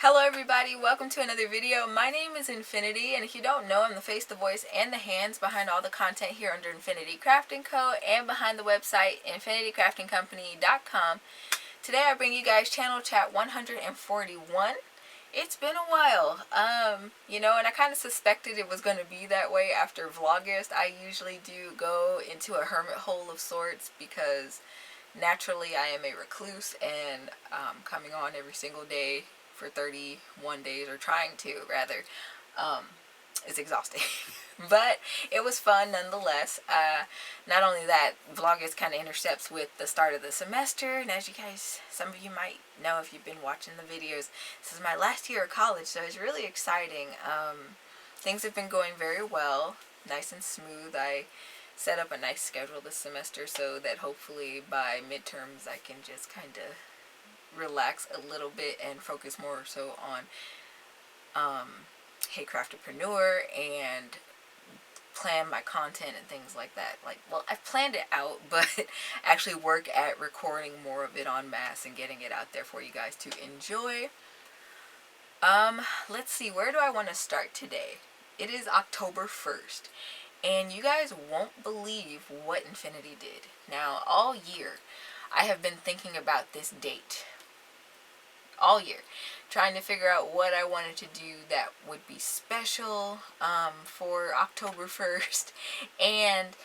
Hello everybody, welcome to another video. My name is Infiniti, and if you don't know, I'm the face, the voice, and the hands behind all the content here under Infiniti Crafting Co. and behind the website InfinityCraftingCompany.com. Today I bring you guys channel chat 141. It's been a while, and I kind of suspected it was going to be that way after Vlogust. I usually do go into a hermit hole of sorts because naturally I am a recluse, and coming on every single day for 31 days, or trying to rather, is exhausting. But it was fun nonetheless. Not only that, Vlogmas kind of intercepts with the start of the semester, and as you guys, some of you might know if you've been watching the videos, this is my last year of college, so it's really exciting. Things have been going very well, nice and smooth. I set up a nice schedule this semester so that hopefully by midterms I can just kind of relax a little bit and focus more so on Hey Craftepreneur and plan my content and things like that. Well, I've planned it out, but actually work at recording more of it en masse and getting it out there for you guys to enjoy. Let's see, where do I want to start today? It is October 1st, and you guys won't believe what Infiniti did. Now, all year, I have been thinking about this date. All year, trying to figure out what I wanted to do that would be special for October 1st. And,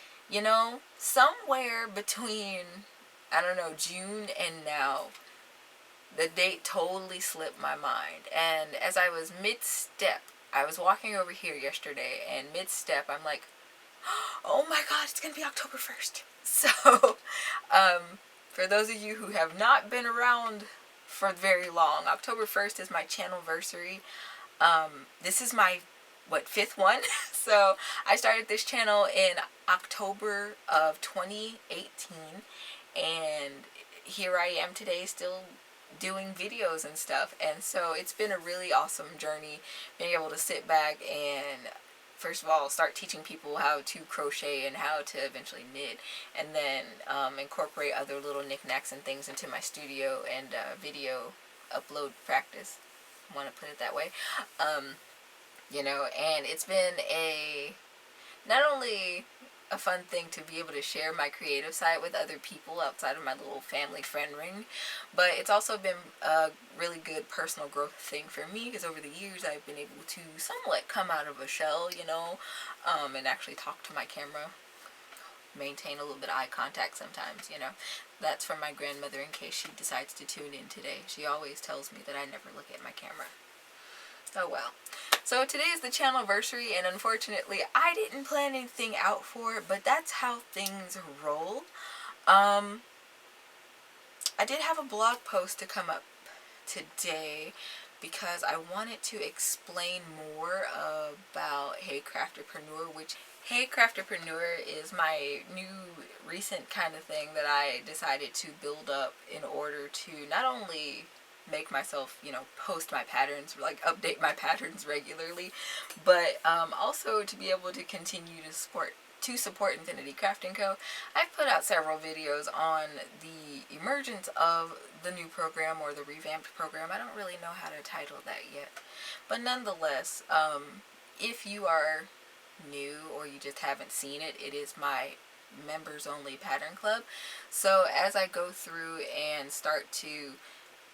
somewhere between, I don't know, June and now, the date totally slipped my mind. And as I was mid-step, I was walking over here yesterday, and mid-step, I'm like, oh my god, it's going to be October 1st. So, for those of you who have not been around for very long, October 1st is my Channelversary. This is my, fifth one? So, I started this channel in October of 2018, and here I am today still doing videos and stuff. And so it's been a really awesome journey being able to sit back and first of all start teaching people how to crochet and how to eventually knit, and then incorporate other little knickknacks and things into my studio and video upload practice, want to put it that way. And it's been not only a fun thing to be able to share my creative side with other people outside of my little family friend ring, but it's also been a really good personal growth thing for me, because over the years I've been able to somewhat come out of a shell, and actually talk to my camera, maintain a little bit of eye contact sometimes. That's from my grandmother in case she decides to tune in today. She always tells me that I never look at my camera. Oh well. So today is the Channelversary, and unfortunately I didn't plan anything out for it, but that's how things roll. I did have a blog post to come up today because I wanted to explain more about Hey Craftepreneur, which Hey Craftepreneur is my new recent kind of thing that I decided to build up in order to not only make myself, post my patterns, update my patterns regularly, but also to be able to continue to support Infiniti Crafting Co. I've put out several videos on the emergence of the new program, or the revamped program. I don't really know how to title that yet, but nonetheless, if you are new or you just haven't seen it, it is my members only pattern club. So as I go through and start to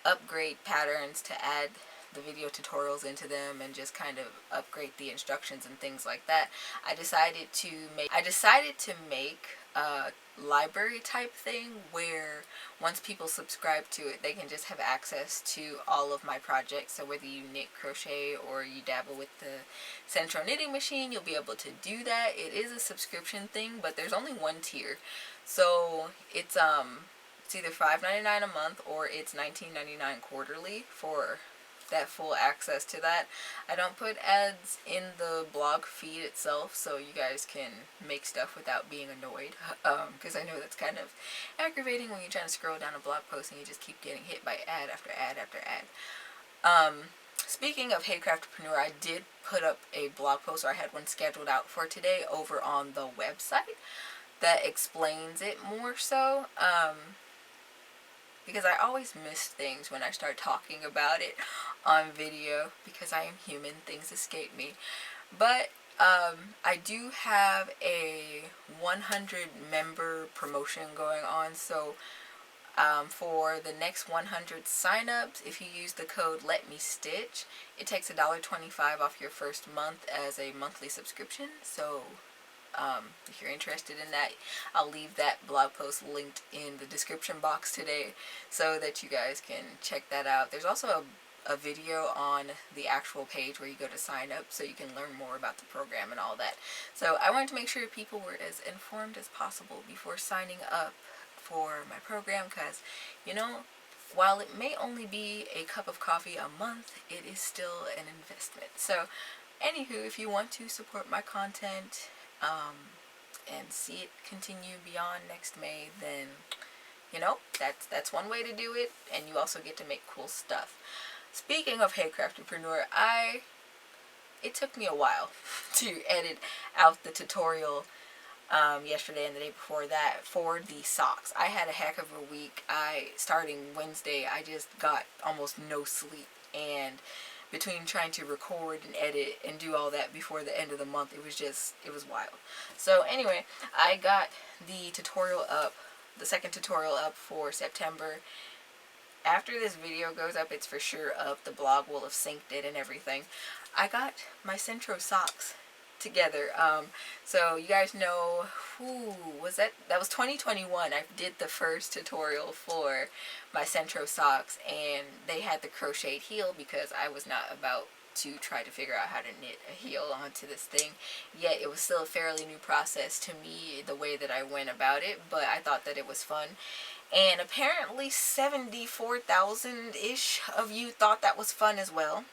upgrade patterns to add the video tutorials into them and just kind of upgrade the instructions and things like that, I decided to make a library type thing where once people subscribe to it, they can just have access to all of my projects. So whether you knit, crochet, or you dabble with the Central Knitting Machine, you'll be able to do that. It is a subscription thing, but there's only one tier, so it's either $5.99 a month or it's $19.99 quarterly for that full access to that. I don't put ads in the blog feed itself, so you guys can make stuff without being annoyed, because I know that's kind of aggravating when you're trying to scroll down a blog post and you just keep getting hit by ad after ad after ad. Speaking of Hey Craftepreneur, I did put up a blog post, or I had one scheduled out for today over on the website that explains it more so. Because I always miss things when I start talking about it on video because I am human, things escape me. But I do have a 100 member promotion going on, so for the next 100 signups, if you use the code LETMESTITCH, it takes $1.25 off your first month as a monthly subscription. So if you're interested in that, I'll leave that blog post linked in the description box today so that you guys can check that out. There's also a video on the actual page where you go to sign up so you can learn more about the program and all that. So I wanted to make sure people were as informed as possible before signing up for my program, because, you know, while it may only be a cup of coffee a month, it is still an investment. So anywho, if you want to support my content and see it continue beyond next May, then, you know, that's one way to do it, and you also get to make cool stuff. Speaking of Hey Craftepreneur, it took me a while to edit out the tutorial yesterday and the day before that for the socks. I had a heck of a week. Starting Wednesday, I just got almost no sleep, and between trying to record and edit and do all that before the end of the month, it was wild. So anyway, I got the tutorial up, the second tutorial up for September. After this video goes up, it's for sure up. The blog will have synced it and everything. I got my Centro socks together. So you guys know, that was 2021. I did the first tutorial for my Centro socks, and they had the crocheted heel because I was not about to try to figure out how to knit a heel onto this thing. Yet it was still a fairly new process to me, the way that I went about it, but I thought that it was fun. And apparently 74,000-ish of you thought that was fun as well.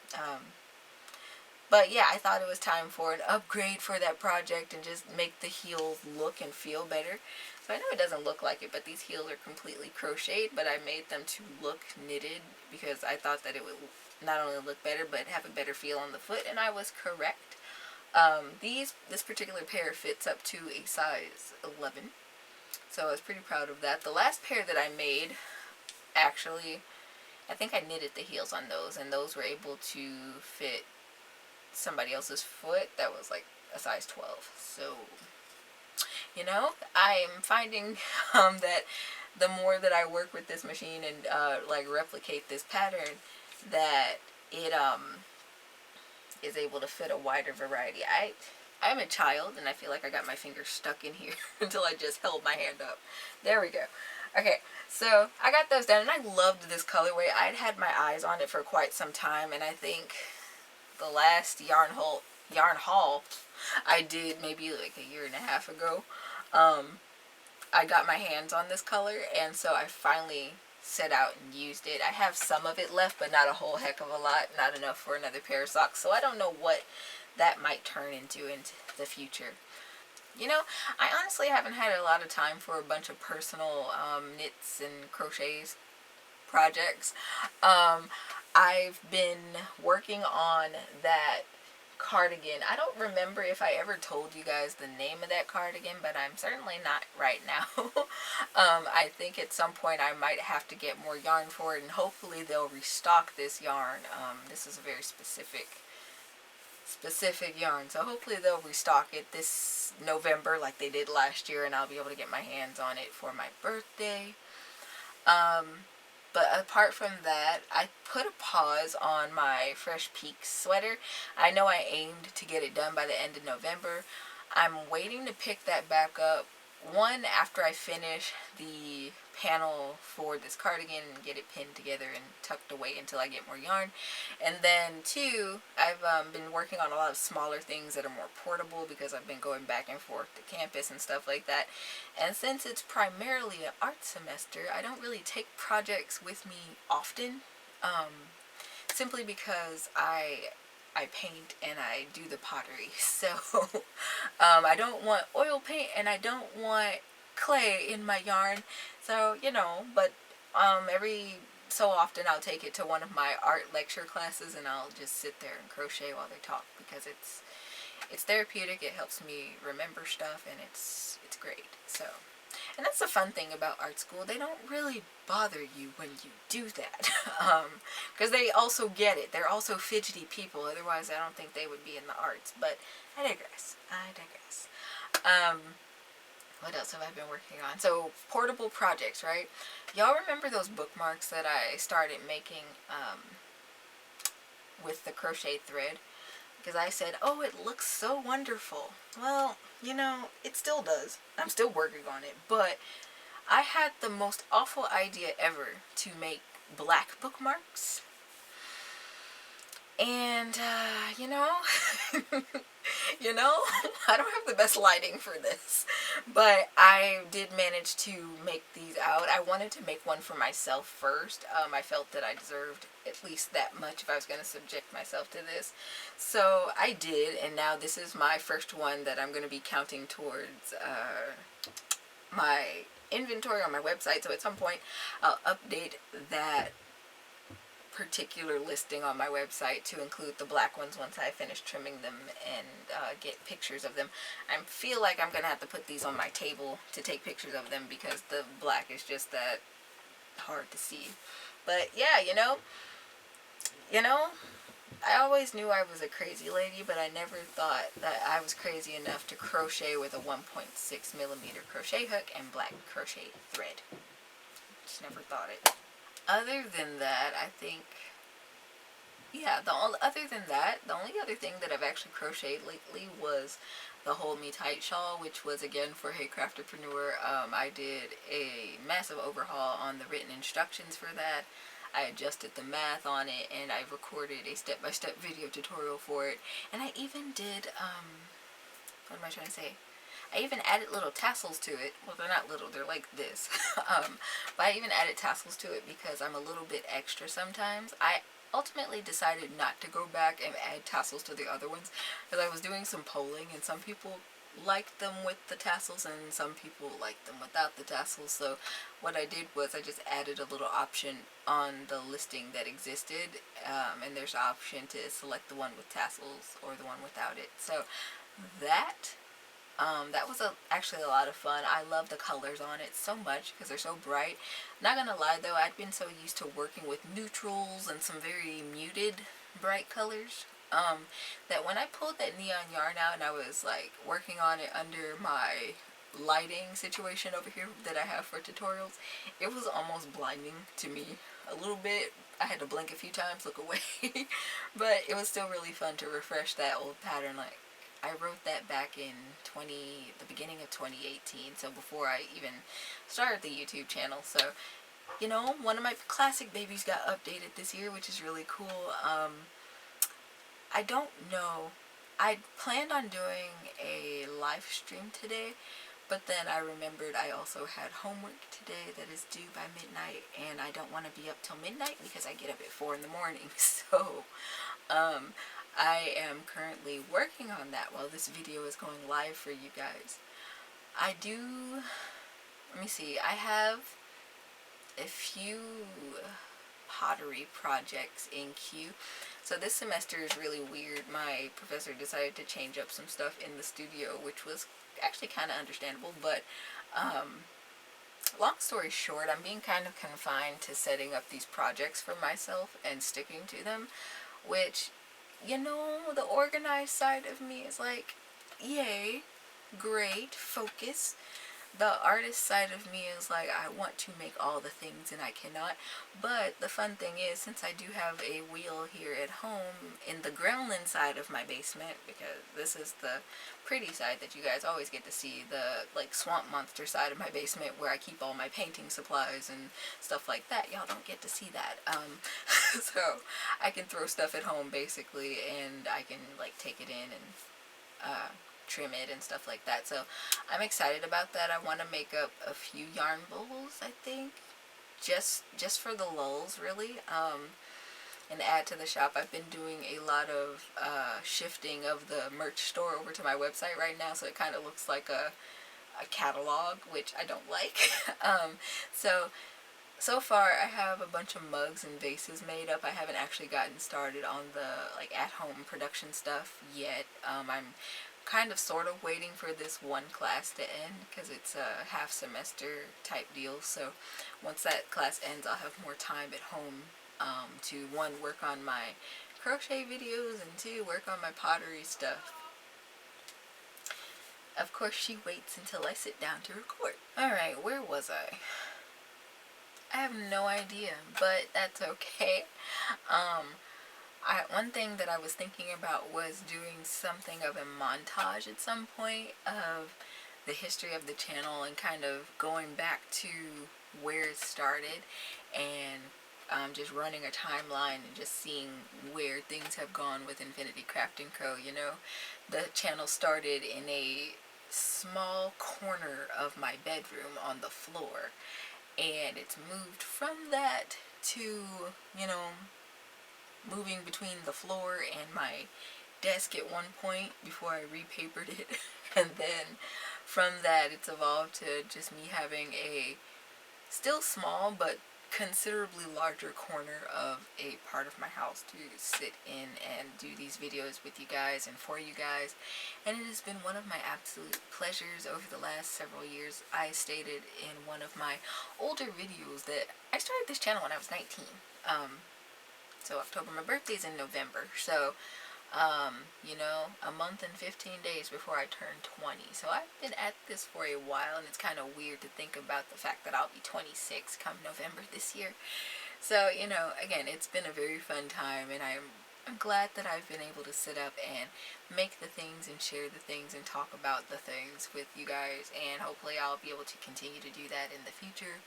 But yeah, I thought it was time for an upgrade for that project and just make the heels look and feel better. So I know it doesn't look like it, but these heels are completely crocheted, but I made them to look knitted because I thought that it would not only look better, but have a better feel on the foot, and I was correct. This particular pair fits up to a size 11. So I was pretty proud of that. The last pair that I made, actually, I think I knitted the heels on those, and those were able to fit somebody else's foot that was like a size 12. So, you know, I'm finding that the more that I work with this machine and like replicate this pattern, that it is able to fit a wider variety. I'm a child, and I feel like I got my finger stuck in here until I just held my hand up. There we go. Okay, so I got those done, and I loved this colorway. I'd had my eyes on it for quite some time, and I think the last yarn haul I did maybe like a year and a half ago, I got my hands on this color, and so I finally set out and used it. I have some of it left, but not a whole heck of a lot, not enough for another pair of socks, so I don't know what that might turn into the future. You know, I honestly haven't had a lot of time for a bunch of personal knits and crochets projects. I've been working on that cardigan. I don't remember if I ever told you guys the name of that cardigan, but I'm certainly not right now. I think at some point I might have to get more yarn for it, and hopefully they'll restock this yarn. This is a very specific yarn, so hopefully they'll restock it this November like they did last year, and I'll be able to get my hands on it for my birthday. But apart from that, I put a pause on my Fresh Peaks sweater. I know I aimed to get it done by the end of November. I'm waiting to pick that back up. One, after I finish the panel for this cardigan and get it pinned together and tucked away until I get more yarn. And then two, I've been working on a lot of smaller things that are more portable because I've been going back and forth to campus and stuff like that. And since it's primarily an art semester, I don't really take projects with me often, simply because I paint and I do the pottery. So I don't want oil paint and I don't want clay in my yarn. So, you know, but every so often I'll take it to one of my art lecture classes and I'll just sit there and crochet while they talk, because it's therapeutic. It helps me remember stuff, and it's great. So And that's the fun thing about art school. They don't really bother you when you do that. Because they also get it. They're also fidgety people. Otherwise, I don't think they would be in the arts. But I digress. What else have I been working on? So, portable projects, right? Y'all remember those bookmarks that I started making with the crochet thread? Because I said, oh, it looks so wonderful. Well, you know, it still does. I'm still working on it. But I had the most awful idea ever to make black bookmarks. And, you know, you know, I don't have the best lighting for this, but I did manage to make these out. I wanted to make one for myself first. I felt that I deserved at least that much if I was going to subject myself to this. So I did, and now this is my first one that I'm going to be counting towards my inventory on my website. So at some point, I'll update that particular listing on my website to include the black ones once I finish trimming them and get pictures of them. I feel like I'm gonna have to put these on my table to take pictures of them because the black is just that hard to see. But yeah, you know, I always knew I was a crazy lady, but I never thought that I was crazy enough to crochet with a 1.6mm crochet hook and black crochet thread. Just never thought it. Other than that, I think, yeah, the only other thing that I've actually crocheted lately was the Hold Me Tight shawl, which was again for Hey Craftepreneur. I did a massive overhaul on the written instructions for that. I adjusted the math on it, and I recorded a step-by-step video tutorial for it. And I even did, what am I trying to say? I even added little tassels to it. Well, they're not little, they're like this. But I even added tassels to it because I'm a little bit extra sometimes. I ultimately decided not to go back and add tassels to the other ones because I was doing some polling, and some people liked them with the tassels and some people liked them without the tassels. So what I did was I just added a little option on the listing that existed, and there's an option to select the one with tassels or the one without it. So that was actually a lot of fun. I love the colors on it so much because they're so bright. Not gonna lie though, I'd been so used to working with neutrals and some very muted bright colors that when I pulled that neon yarn out and I was like working on it under my lighting situation over here that I have for tutorials, it was almost blinding to me a little bit. I had to blink a few times, look away, but it was still really fun to refresh that old pattern. Like, I wrote that back in the beginning of 2018, so before I even started the YouTube channel. So, you know, one of my classic babies got updated this year, which is really cool. I don't know. I planned on doing a live stream today, but then I remembered I also had homework today that is due by midnight, and I don't want to be up till midnight because I get up at 4 in the morning. So, I am currently working on that while this video is going live for you guys. Let me see, I have a few pottery projects in queue. So this semester is really weird. My professor decided to change up some stuff in the studio, which was actually kind of understandable, but long story short, I'm being kind of confined to setting up these projects for myself and sticking to them, which, you know, the organized side of me is like, yay, great, focus. The artist side of me is like, I want to make all the things and I cannot. But the fun thing is, since I do have a wheel here at home in the gremlin side of my basement, because this is the pretty side that you guys always get to see, the like swamp monster side of my basement where I keep all my painting supplies and stuff like that. Y'all don't get to see that. So I can throw stuff at home basically, and I can like take it in and trim it and stuff like that. So I'm excited about that. I want to make up a few yarn bowls, I think, just for the lulz, really, and add to the shop. I've been doing a lot of shifting of the merch store over to my website right now, so it kind of looks like a catalog, which I don't like. So far I have a bunch of mugs and vases made up. I haven't actually gotten started on the like at-home production stuff yet. I'm kind of sort of waiting for this one class to end because it's a half semester type deal. So once that class ends, I'll have more time at home to, one, work on my crochet videos, and two, work on my pottery stuff. Of course, she waits until I sit down to record. Alright, where was I? I have no idea, but that's okay. One thing that I was thinking about was doing something of a montage at some point of the history of the channel and kind of going back to where it started, and just running a timeline and just seeing where things have gone with Infiniti Crafting Co. You know, the channel started in a small corner of my bedroom on the floor, and it's moved from that to, you know, moving between the floor and my desk at one point before I repapered it. And then from that it's evolved to just me having a still small but considerably larger corner of a part of my house to sit in and do these videos with you guys and for you guys. And it has been one of my absolute pleasures over the last several years. I stated in one of my older videos that I started this channel when I was 19. So October, my birthday's in November, so you know, a month and 15 days before I turned 20. So I've been at this for a while, and it's kind of weird to think about the fact that I'll be 26 come November this year. So, you know, again, it's been a very fun time, and I'm glad that I've been able to sit up and make the things and share the things and talk about the things with you guys, and hopefully I'll be able to continue to do that in the future.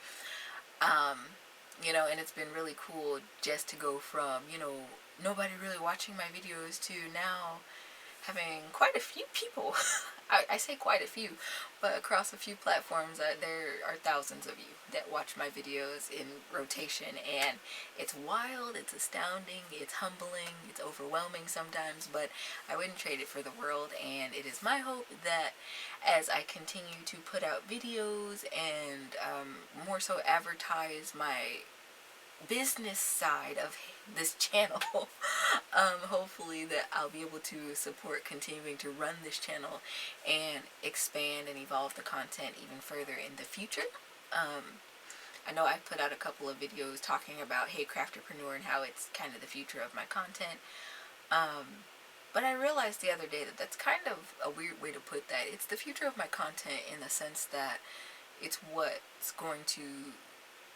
You know, and it's been really cool just to go from, you know, nobody really watching my videos to now having quite a few people. I say quite a few, but across a few platforms there are thousands of you that watch my videos in rotation, and it's wild, it's astounding, it's humbling, it's overwhelming sometimes, but I wouldn't trade it for the world. And it is my hope that as I continue to put out videos and more so advertise my business side of this channel, hopefully that I'll be able to support continuing to run this channel and expand and evolve the content even further in the future. I know I've put out a couple of videos talking about Hey Craftepreneur and how it's kind of the future of my content, but I realized the other day that that's kind of a weird way to put that. It's the future of my content in the sense that it's what's going to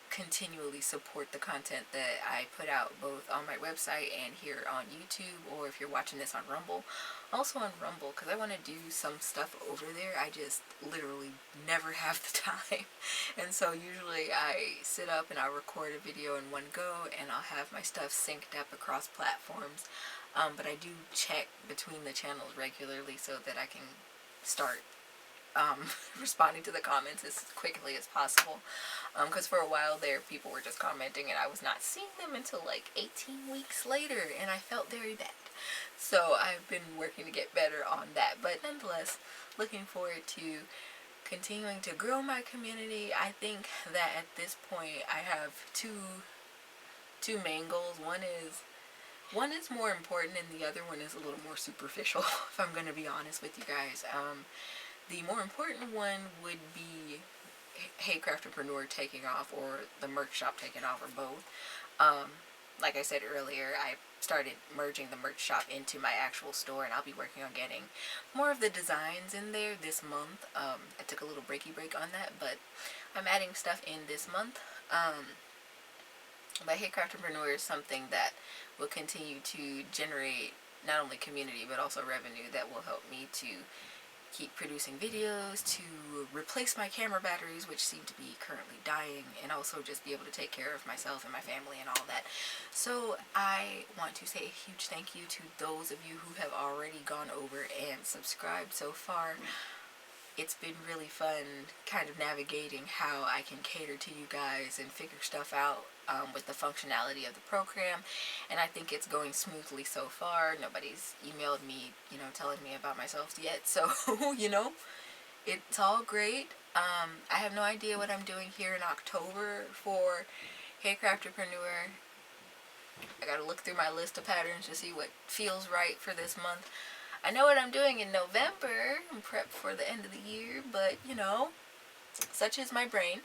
continually support the content that I put out both on my website and here on YouTube, or if you're watching this on Rumble, also on Rumble, because I want to do some stuff over there. I just literally never have the time. And so usually I sit up and I'll record a video in one go, and I'll have my stuff synced up across platforms, but I do check between the channels regularly so that I can start responding to the comments as quickly as possible, because for a while there people were just commenting and I was not seeing them until like 18 weeks later, and I felt very bad. So I've been working to get better on that, but nonetheless, looking forward to continuing to grow my community. I think that at this point I have two main goals. One is more important and the other one is a little more superficial, if I'm going to be honest with you guys. The more important one would be Hey Craftepreneur taking off, or the merch shop taking off, or both. Like I said earlier, I started merging the merch shop into my actual store, and I'll be working on getting more of the designs in there this month. I took a little break on that, but I'm adding stuff in this month. But Hey Craftepreneur is something that will continue to generate not only community but also revenue that will help me to keep producing videos, to replace my camera batteries, which seem to be currently dying, and also just be able to take care of myself and my family and all that. So I want to say a huge thank you to those of you who have already gone over and subscribed so far. It's been really fun kind of navigating how I can cater to you guys and figure stuff out with the functionality of the program, and I think it's going smoothly so far. Nobody's emailed me, you know, telling me about myself yet, so you know, it's all great. I have no idea what I'm doing here in October for Hey Craftepreneur. I gotta look through my list of patterns to see what feels right for this month. I know what I'm doing in November and prep for the end of the year, but you know, such is my brain.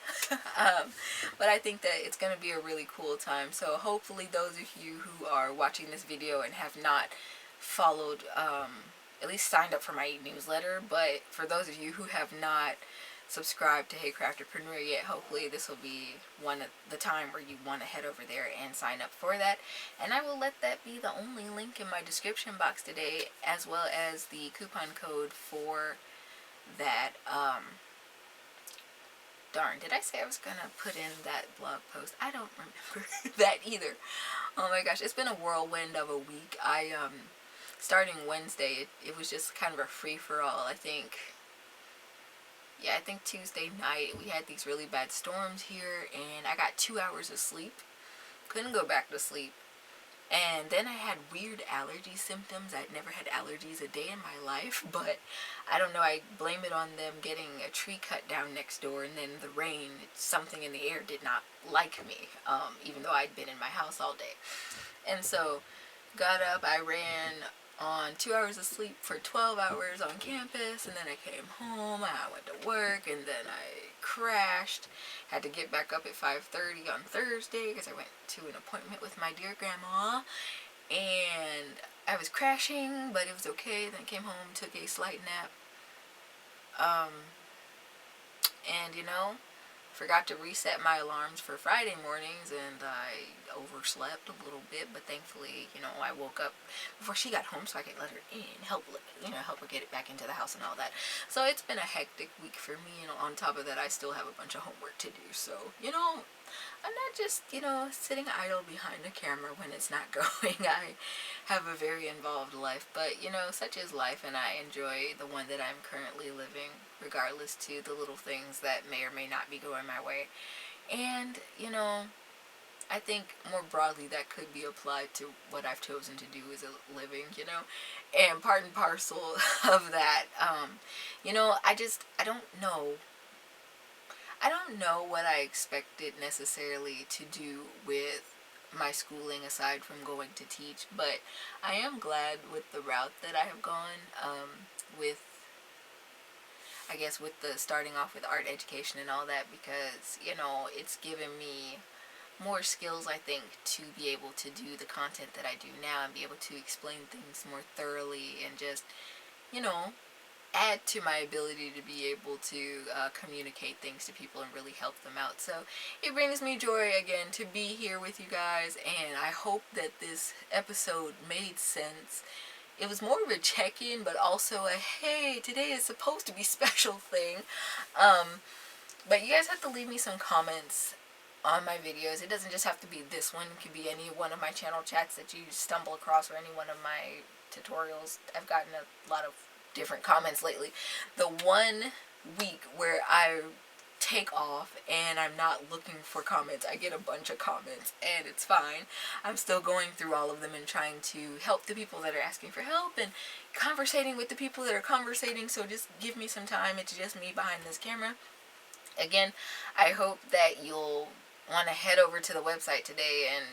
But I think that it's going to be a really cool time. So hopefully those of you who are watching this video and have not followed, at least signed up for my newsletter, but for those of you who have not subscribed to Hey Craftepreneur yet, hopefully this will be one of the time where you want to head over there and sign up for that. And I will let that be the only link in my description box today, as well as the coupon code for that. Darn, did I say I was gonna put in that blog post? I don't remember that either. Oh my gosh, it's been a whirlwind of a week. Starting Wednesday, it was just kind of a free-for-all. I think Tuesday night we had these really bad storms here, and I got 2 hours of sleep. Couldn't go back to sleep. And then I had weird allergy symptoms. I'd never had allergies a day in my life, but I don't know, I blame it on them getting a tree cut down next door, and then the rain, something in the air did not like me, even though I'd been in my house all day. And so, got up, I ran on 2 hours of sleep for 12 hours on campus, and then I came home, I went to work, and then I crashed. Had to get back up at 5:30 on Thursday because I went to an appointment with my dear grandma, and I was crashing, but it was okay. Then I came home, took a slight nap, and you know, forgot to reset my alarms for Friday mornings, and I overslept a little bit, but thankfully, you know, I woke up before she got home so I could let her in, help her get it back into the house and all that. So it's been a hectic week for me, and on top of that, I still have a bunch of homework to do. So, you know, I'm not just, you know, sitting idle behind the camera when it's not going. I have a very involved life, but, you know, such is life, and I enjoy the one that I'm currently living, regardless to the little things that may or may not be going my way. And, you know, I think more broadly that could be applied to what I've chosen to do as a living, you know, and part and parcel of that, you know, I don't know. I don't know what I expected necessarily to do with my schooling aside from going to teach, but I am glad with the route that I have gone, with, I guess, with the starting off with art education and all that, because, you know, it's given me more skills, I think, to be able to do the content that I do now and be able to explain things more thoroughly and just, you know, add to my ability to be able to communicate things to people and really help them out. So it brings me joy again to be here with you guys, and I hope that this episode made sense. It was more of a check-in, but also a hey, today is supposed to be special thing. But you guys have to leave me some comments on my videos. It doesn't just have to be this one. It could be any one of my channel chats that you stumble across, or any one of my tutorials. I've gotten a lot of different comments lately. The one week where I take off and I'm not looking for comments, I get a bunch of comments, and it's fine. I'm still going through all of them and trying to help the people that are asking for help and conversating with the people that are conversating. So just give me some time. It's just me behind this camera. Again, I hope that you'll want to head over to the website today and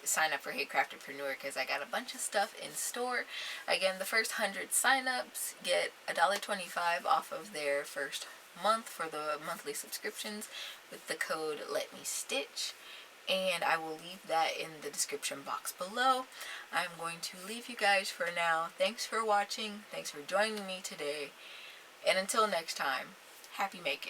sign up for Hey Craftepreneur, because I got a bunch of stuff in store. Again, the first 100 signups get $1.25 off of their first month for the monthly subscriptions with the code LETMESTITCH, and I will leave that in the description box below. I'm going to leave you guys for now. Thanks for watching. Thanks for joining me today, and until next time, happy making.